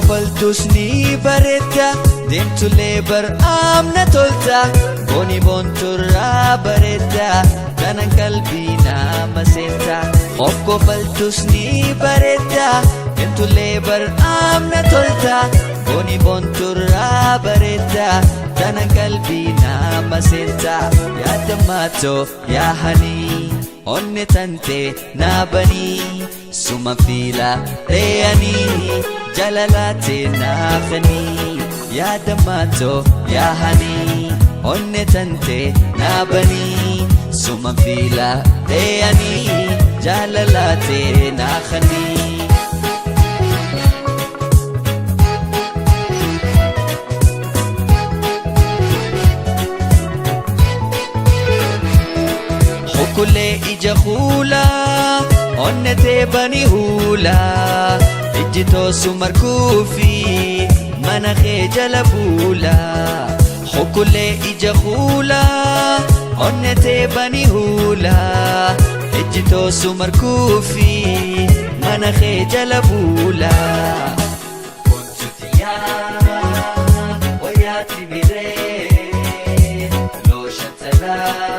Hokkofaltus ni bareedda deemtulee bar'aamna tolta booni boonturraa bareedda kanan qalbii nama seenta. Hokkofaltus ni bareedda deemtulee bar'aamna tolta booni boonturraa bareedda kanan qalbii nama seenta. Yaadammaatoo yaahanii onne tante naabanii suma fiila reeyanii jalalate naafanii. Yaadammaatoo yaahanii onne tante naabanii suma fiila reeyanii jalalate naafanii. Hokkulee ija huulaa onnetee bani huulaa ijjitoo sumarkuufi mana kee jala buulaa. Hokkulee ija huulaa onnetee bani huulaa ijjitoo sumarkuufi mana kee jala buulaa. Bontutiyaa wayaati biree looshatalaa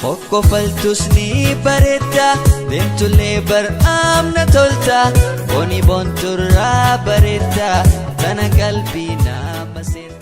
Hokkofaltus ni bareedda deemtulee bar'aamna tolta booni boonturraa bareedda kanan qalbii nama seenta.